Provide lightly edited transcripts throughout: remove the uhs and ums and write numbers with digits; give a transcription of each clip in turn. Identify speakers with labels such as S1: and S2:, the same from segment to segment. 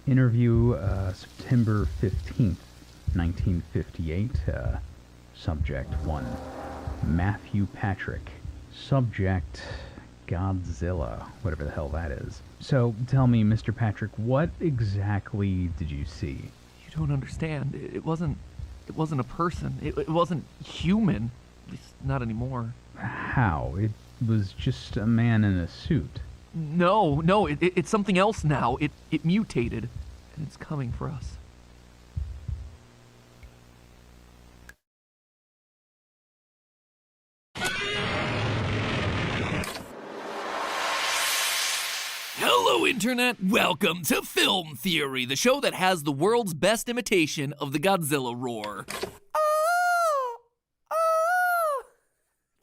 S1: Interview, September 15th, 1958. Subject 1, Matthew Patrick. Subject, Godzilla, whatever the hell that is. So, tell me, Mr. Patrick, what exactly did you see?
S2: You don't understand. It wasn't a person. It wasn't human. At least not anymore.
S1: How? It was just a man in a suit.
S2: No, it's something else now. It mutated, and it's coming for us. Hello, Internet! Welcome to Film Theory, the show that has the world's best imitation of the Godzilla roar.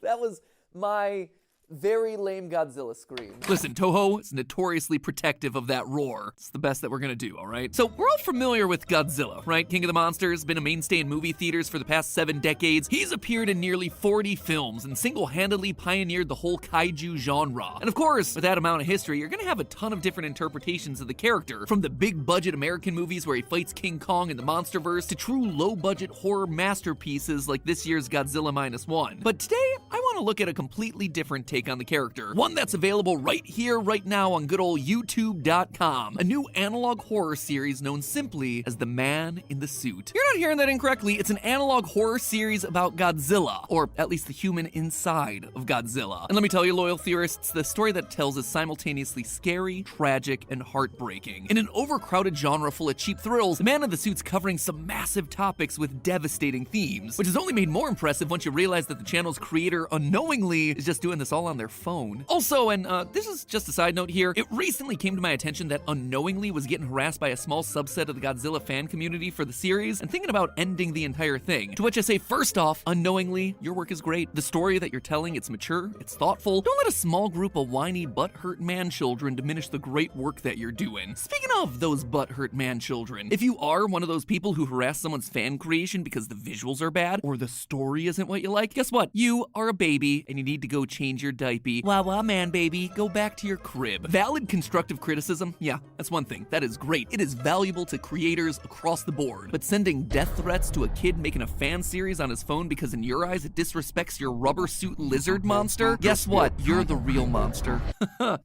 S2: That was my very lame Godzilla scream. Listen, Toho is notoriously protective of that roar. It's the best that we're gonna do, all right? So we're all familiar with Godzilla, right? King of the Monsters, been a mainstay in movie theaters for the past 7 decades. He's appeared in nearly 40 films and single-handedly pioneered the whole kaiju genre. And of course, with that amount of history, you're gonna have a ton of different interpretations of the character, from the big-budget American movies where he fights King Kong in the Monsterverse to true low-budget horror masterpieces like this year's Godzilla -1. But today, I want to look at a completely different take on the character, one that's available right here, right now on good old YouTube.com, a new analog horror series known simply as The Man in the Suit. You're not hearing that incorrectly. It's an analog horror series about Godzilla, or at least the human inside of Godzilla. And let me tell you, loyal theorists, the story that tells is simultaneously scary, tragic, and heartbreaking. In an overcrowded genre full of cheap thrills, The Man in the Suit's covering some massive topics with devastating themes, which is only made more impressive once you realize that the channel's creator unknowingly is just doing this all on their phone. Also, and this is just a side note here, it recently came to my attention that Unknowingly was getting harassed by a small subset of the Godzilla fan community for the series and thinking about ending the entire thing. To which I say, first off, Unknowingly, your work is great. The story that you're telling, it's mature, it's thoughtful. Don't let a small group of whiny, butthurt man-children diminish the great work that you're doing. Speaking of those butthurt man-children, if you are one of those people who harass someone's fan creation because the visuals are bad or the story isn't what you like, guess what? You are a baby and you need to go change your diaper. Wah man baby, go back to your crib. Valid constructive criticism, yeah, that's one thing. That is great. It is valuable to creators across the board. But sending death threats to a kid making a fan series on his phone because in your eyes it disrespects your rubber suit lizard monster, guess what? You're the real monster.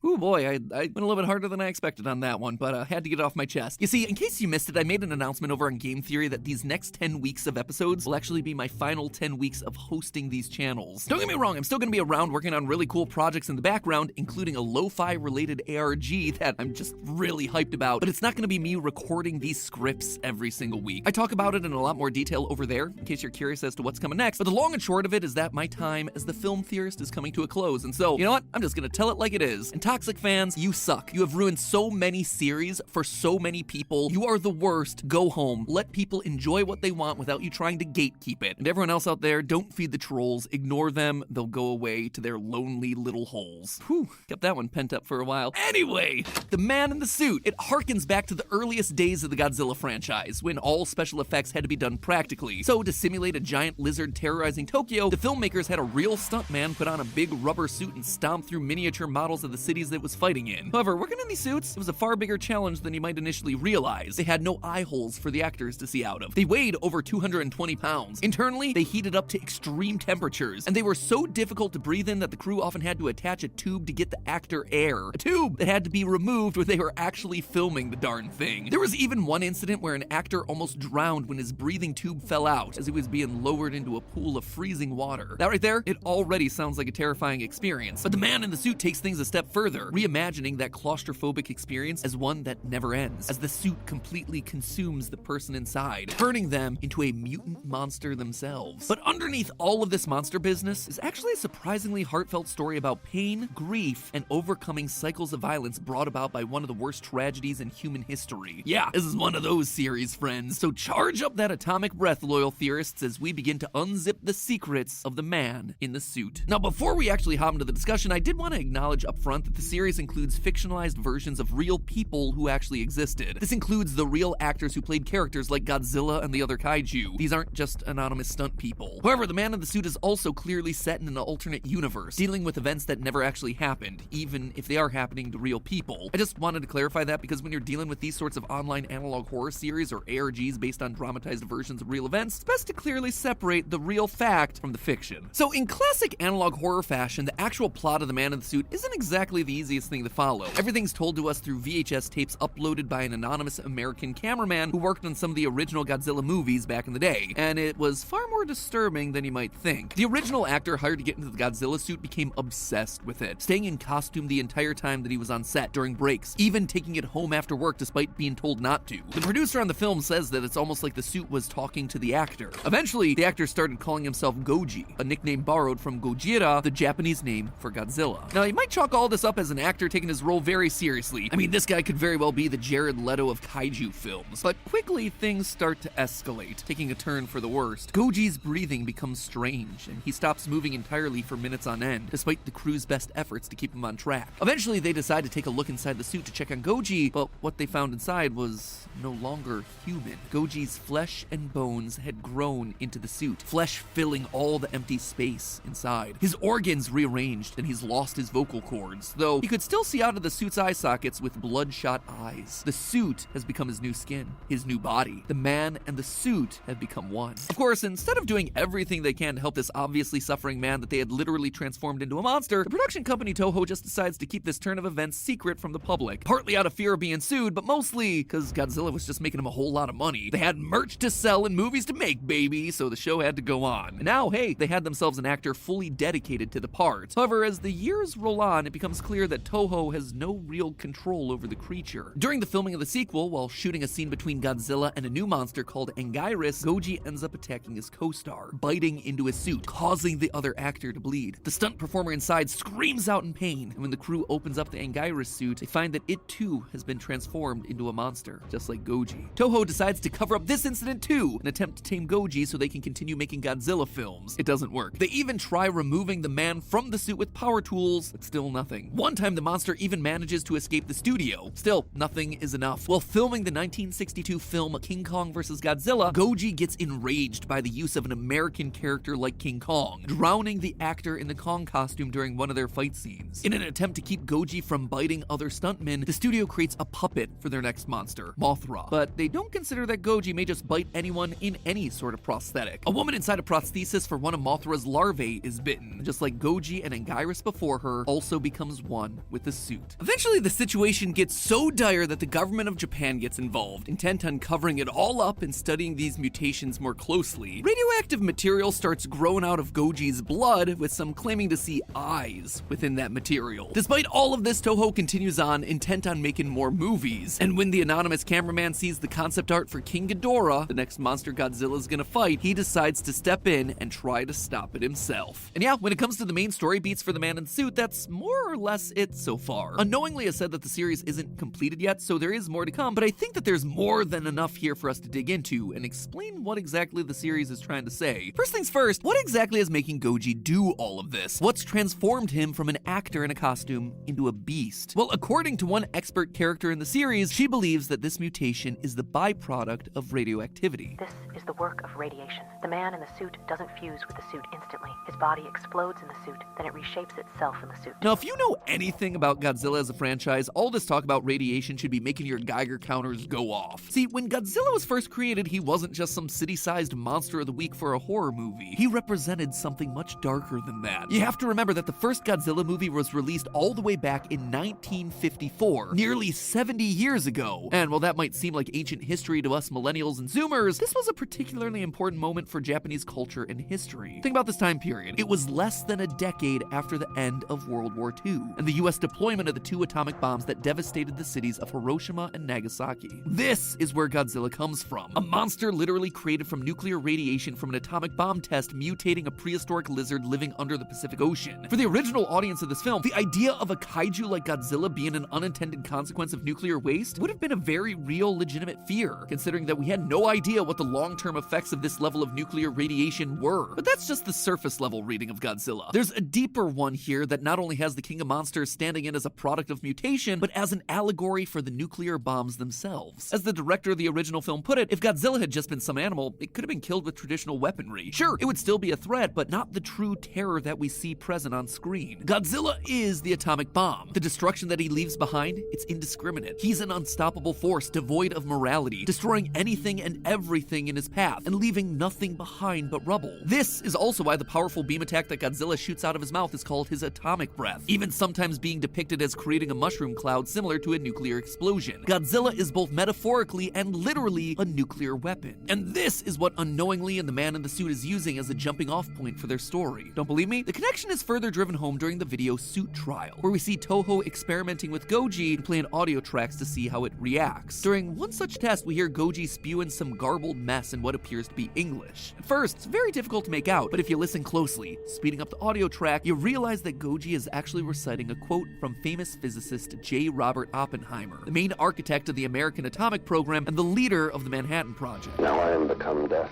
S2: Ooh boy, I went a little bit harder than I expected on that one, but I had to get it off my chest. You see, in case you missed it, I made an announcement over on Game Theory that these next 10 weeks of episodes will actually be my final 10 weeks of hosting these channels. Don't get me wrong, I'm still gonna be around working on really cool projects in the background, including a lo-fi related ARG that I'm just really hyped about, but it's not gonna be me recording these scripts every single week. I talk about it in a lot more detail over there, in case you're curious as to what's coming next, but the long and short of it is that my time as the film theorist is coming to a close, and so, you know what? I'm just gonna tell it like it is. And Toxic fans, you suck. You have ruined so many series for so many people. You are the worst. Go home. Let people enjoy what they want without you trying to gatekeep it. And everyone else out there, don't feed the trolls. Ignore them. They'll go away to their lonely little holes. Whew, kept that one pent up for a while. Anyway, The Man in the Suit. It harkens back to the earliest days of the Godzilla franchise, when all special effects had to be done practically. So to simulate a giant lizard terrorizing Tokyo, the filmmakers had a real stuntman put on a big rubber suit and stomp through miniature models of the cities that it was fighting in. However, working in these suits, it was a far bigger challenge than you might initially realize. They had no eye holes for the actors to see out of. They weighed over 220 pounds. Internally, they heated up to extreme temperatures, and they were so difficult to breathe in that the crew often had to attach a tube to get the actor air. A tube that had to be removed when they were actually filming the darn thing. There was even one incident where an actor almost drowned when his breathing tube fell out as he was being lowered into a pool of freezing water. That right there, it already sounds like a terrifying experience. But the Man in the Suit takes things a step further, reimagining that claustrophobic experience as one that never ends, as the suit completely consumes the person inside, turning them into a mutant monster themselves. But underneath all of this monster business is actually a surprisingly heartfelt story about pain, grief, and overcoming cycles of violence brought about by one of the worst tragedies in human history. Yeah, this is one of those series, friends. So charge up that atomic breath, loyal theorists, as we begin to unzip the secrets of the Man in the Suit. Now, before we actually hop into the discussion, I did want to acknowledge up front that the series includes fictionalized versions of real people who actually existed. This includes the real actors who played characters like Godzilla and the other kaiju. These aren't just anonymous stunt people. However, the Man in the Suit is also clearly set set in an alternate universe, dealing with events that never actually happened, even if they are happening to real people. I just wanted to clarify that because when you're dealing with these sorts of online analog horror series or ARGs based on dramatized versions of real events, it's best to clearly separate the real fact from the fiction. So in classic analog horror fashion, the actual plot of The Man in the Suit isn't exactly the easiest thing to follow. Everything's told to us through VHS tapes uploaded by an anonymous American cameraman who worked on some of the original Godzilla movies back in the day, and it was far more disturbing than you might think. The original actor hired to get into the Godzilla suit became obsessed with it, staying in costume the entire time that he was on set, during breaks, even taking it home after work despite being told not to. The producer on the film says that it's almost like the suit was talking to the actor. Eventually, the actor started calling himself Goji, a nickname borrowed from Gojira, the Japanese name for Godzilla. Now, you might chalk all this up as an actor taking his role very seriously. I mean, this guy could very well be the Jared Leto of kaiju films. But quickly, things start to escalate, taking a turn for the worst. Goji's breathing becomes strange, and he stops moving entirely for minutes on end, despite the crew's best efforts to keep him on track. Eventually, they decide to take a look inside the suit to check on Goji, but what they found inside was no longer human. Goji's flesh and bones had grown into the suit, flesh filling all the empty space inside. His organs rearranged, and he's lost his vocal cords, though he could still see out of the suit's eye sockets with bloodshot eyes. The suit has become his new skin, his new body. The man and the suit have become one. Of course, instead of doing everything they can to help this obviously suffering man that they had literally transformed into a monster, the production company Toho just decides to keep this turn of events secret from the public, partly out of fear of being sued, but mostly because Godzilla was just making him a whole lot of money. They had merch to sell and movies to make, baby, so the show had to go on. And now, hey, they had themselves an actor fully dedicated to the part. However, as the years roll on, it becomes clear that Toho has no real control over the creature. During the filming of the sequel, while shooting a scene between Godzilla and a new monster called Anguirus, Goji ends up attacking his co-star, biting into his suit, causing the other actor to bleed. The stunt performer inside screams out in pain, and when the crew opens up the Anguirus suit, they find that it too has been transformed into a monster, just like Goji. Toho decides to cover up this incident too, an attempt to tame Goji so they can continue making Godzilla films. It doesn't work. They even try removing the man from the suit with power tools, but still nothing. One time the monster even manages to escape the studio. Still, nothing is enough. While filming the 1962 film King Kong vs. Godzilla, Goji gets enraged by the use of an American character like King Kong, drowning the actor in the Kong costume during one of their fight scenes. In an attempt to keep Goji from biting other stuntmen, the studio creates a puppet for their next monster, Mothra. But they don't consider that Goji may just bite anyone in any sort of prosthetic. A woman inside a prosthesis for one of Mothra's larvae is bitten, just like Goji and Anguirus before her also becomes one with the suit. Eventually, the situation gets so dire that the government of Japan gets involved, intent on covering it all up and studying these mutations more closely. Radioactive material starts growing out of Goji's blood, with some claiming to see eyes within that material. Despite all of this, Toho continues on, intent on making more movies. And when the anonymous cameraman sees the concept art for King Ghidorah, the next monster Godzilla's gonna fight, he decides to step in and try to stop it himself. And yeah, when it comes to the main story beats for The Man in the Suit, that's more or less it so far. Unknowingly, I said that the series isn't completed yet, so there is more to come, but I think that there's more than enough here for us to dig into and explain what exactly the series is trying to say. First things first, what exactly is making Goji do all of this? What's transformed him from an actor in a costume into a beast? Well, according to one expert character in the series, she believes that this mutation is the byproduct of radioactivity.
S3: This is the work of radiation. The man in the suit doesn't fuse with the suit instantly. His body explodes in the suit, then it reshapes itself in the suit.
S2: Now, if you know anything about Godzilla as a franchise, all this talk about radiation should be making your Geiger counters go off. See, when Godzilla was first created, he wasn't just some city-sized monster of the week for a horror movie. He represented something much darker than that. You have to remember that the first Godzilla movie was released all the way back in 1954, nearly 70 years ago. And while that might seem like ancient history to us millennials and zoomers, this was a particularly important moment for Japanese culture and history. Think about this time period. It was less than a decade after the end of World War II, and the US deployment of the 2 atomic bombs that devastated the cities of Hiroshima and Nagasaki. This is where Godzilla comes from. A monster literally created from nuclear radiation from an atomic bomb test mutating a prehistoric lizard living under the Pacific Ocean. For the original audience of this film, the idea of a kaiju like Godzilla being an unintended consequence of nuclear waste would have been a very real, legitimate fear, considering that we had no idea what the long-term effects of this level of nuclear radiation were. But that's just the surface level reading of Godzilla. There's a deeper one here that not only has the King of Monsters standing in as a product of mutation, but as an allegory for the nuclear bombs themselves. As the director of the original film put it, if Godzilla had just been some animal, it could have been killed with traditional weaponry. Sure, it would still be a threat, but not the true terror that we see present on screen. Godzilla is the atomic bomb. The destruction that he leaves behind, it's indiscriminate. He's an unstoppable force devoid of morality, destroying anything and everything in his path and leaving nothing behind but rubble. This is also why the powerful beam attack that Godzilla shoots out of his mouth is called his atomic breath, even sometimes being depicted as creating a mushroom cloud similar to a nuclear explosion. Godzilla is both metaphorically and literally a nuclear weapon. And this is what unknowingly the man in the suit is using as a jumping off point for their story. Don't believe me? The connection is further driven home during the video Suit Trial, where we see Toho experimenting with Goji and playing audio tracks to see how it reacts. During one such test, we hear Goji spewing some garbled mess in what appears to be English. At first, it's very difficult to make out, but if you listen closely, speeding up the audio track, you realize that Goji is actually reciting a quote from famous physicist J. Robert Oppenheimer, the main architect of the American atomic program and the leader of the Manhattan Project.
S4: Now I am become death,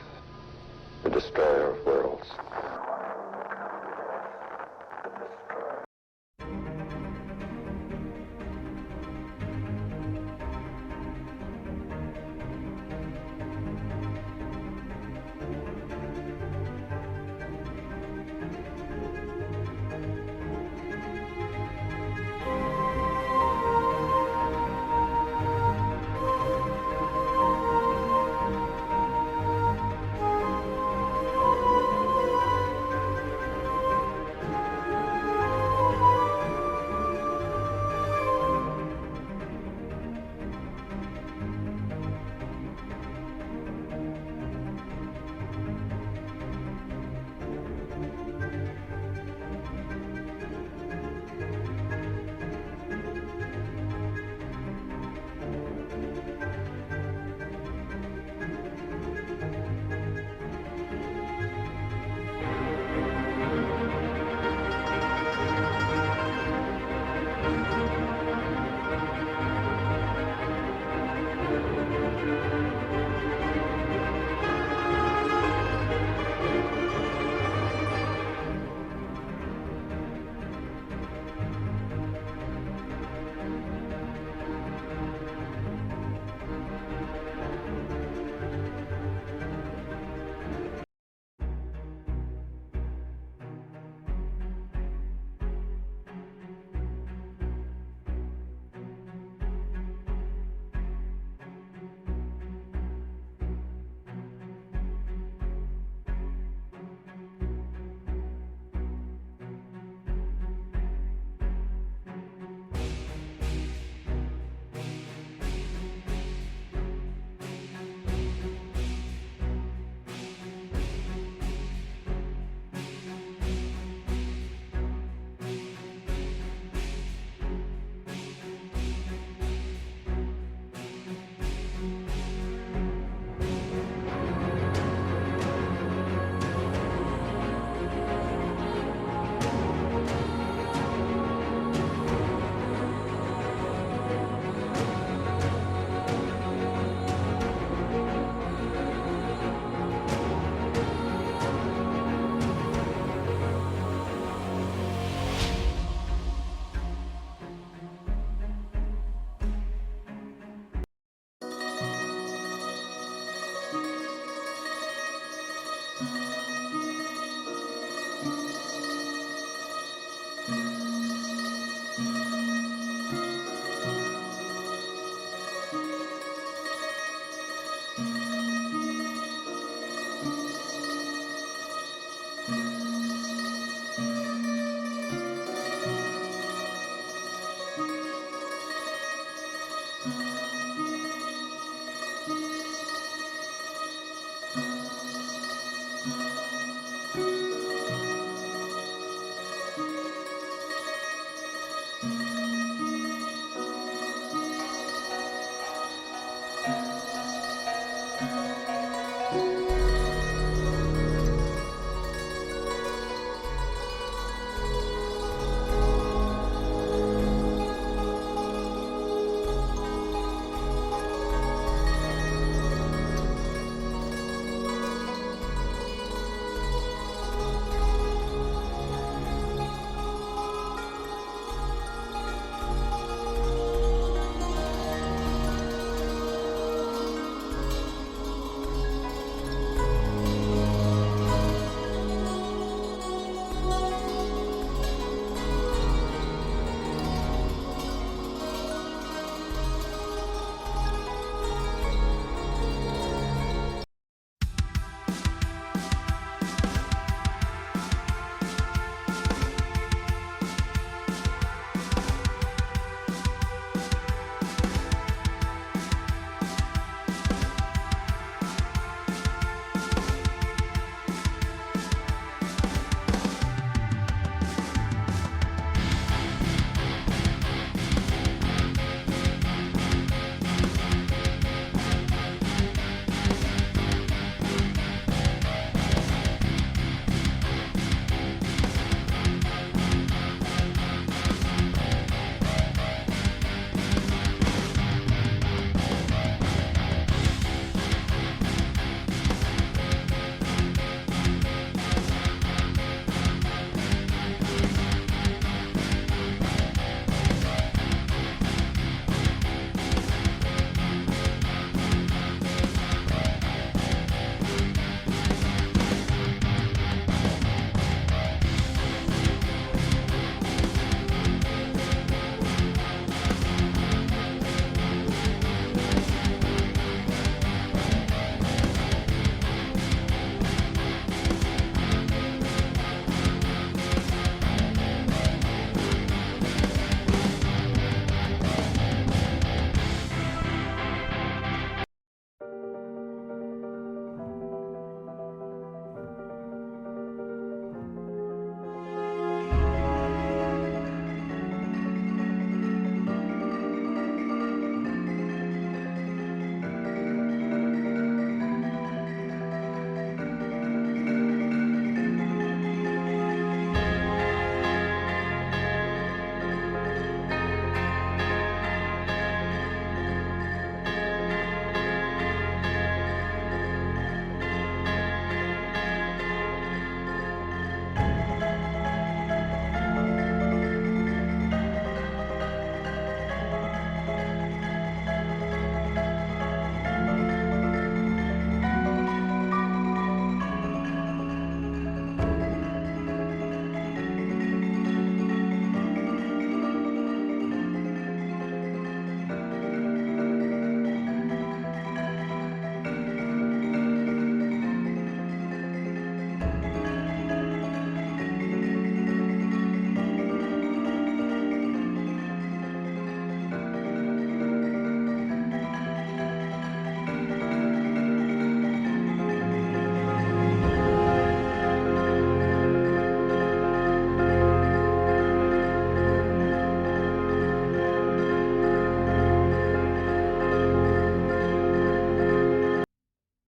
S4: the destroyer of worlds.